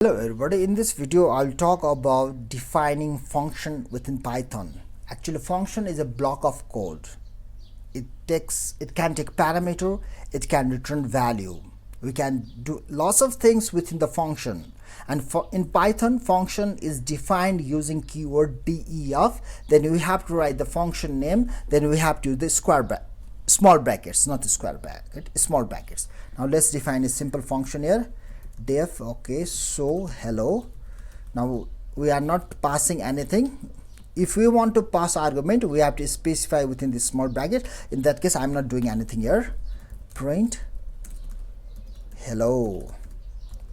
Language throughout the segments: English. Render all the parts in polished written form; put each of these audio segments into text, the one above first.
Hello everybody, in this video I'll talk about defining function within Python. Actually, function is a block of code. It can take parameter, it can return value. We can do lots of things within the function. And in Python, function is defined using keyword def. Then we have to write the function name, then we have to use the small brackets, not the square bracket, small brackets. Now let's define a simple function here. Def. Okay, so hello. Now we are not passing anything. If we want to pass argument, we have to specify within this small bracket. In that case, I'm not doing anything here. Print hello.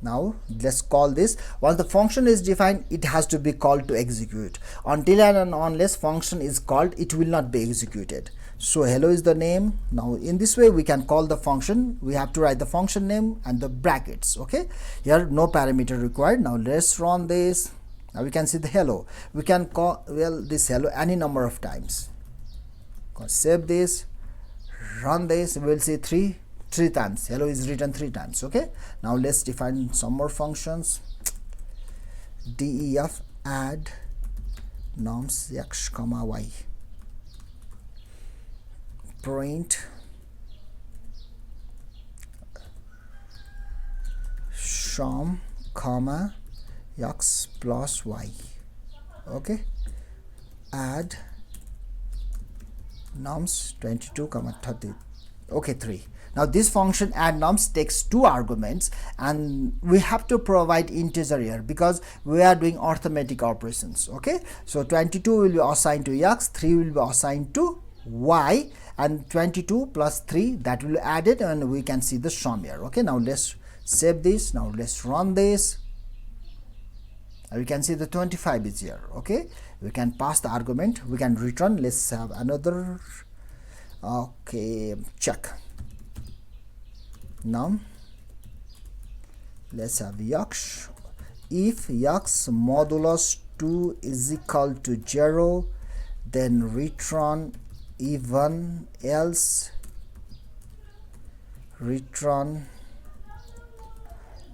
Now let's call this. Once the function is defined, it has to be called to execute. Until and unless function is called, it will not be executed. So hello is the name. Now in this way we can call the function. We have to write the function name and the brackets. Okay, here no parameter required. Now let's run this. Now we can see the hello. We can call this hello any number of times. Save this, run this. We will see three times. Hello is written 3 times. Okay, now let's define some more functions. Def add nums x comma y. Print sum comma x plus y. Okay, add nums 22 comma 30. Okay, 3. Now this function add nums takes 2 arguments, and we have to provide integer here because we are doing arithmetic operations. Okay, so 22 will be assigned to x, 3 will be assigned to y, and 22 plus 3 that will add it, and we can see the sum here. Okay, now let's save this. Now let's run this. We can see the 25 is here. Okay, we can pass the argument, we can return. Let's have another. Okay, check num. Let's have x. If x modulus 2 is equal to 0, then return even, else return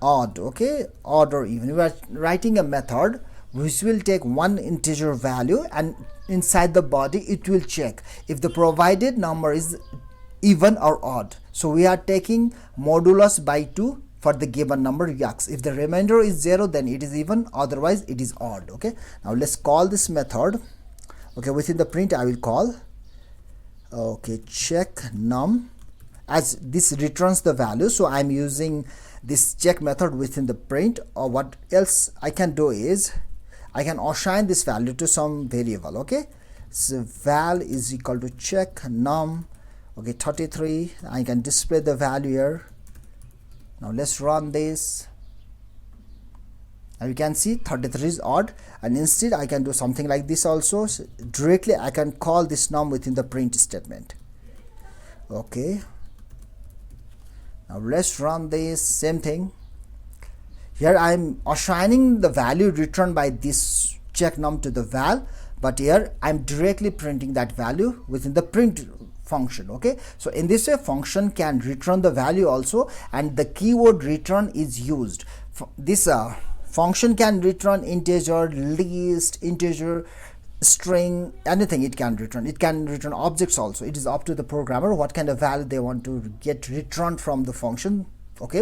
odd. Okay, odd or even. We are writing a method which will take one integer value, and inside the body it will check if the provided number is even or odd. So we are taking modulus by 2 for the given number x. If the remainder is 0, then it is even, otherwise it is odd. Okay, now let's call this method. Okay, within the print I will call, okay, check num, as this returns the value. So I'm using this check method within the print. Or what else I can do is I can assign this value to some variable. Okay, so val is equal to check num. Okay, 33. I can display the value here. Now let's run this. Now you can see 33 is odd, and instead I can do something like this also. So directly I can call this num within the print statement. Okay, now let's run this. Same thing. Here I am assigning the value returned by this check num to the val, but here I am directly printing that value within the print function. Okay, so in this way function can return the value also, and the keyword return is used. This function can return integer, list, integer, string, anything it can return. It can return objects also. It is up to the programmer what kind of value they want to get returned from the function. Okay,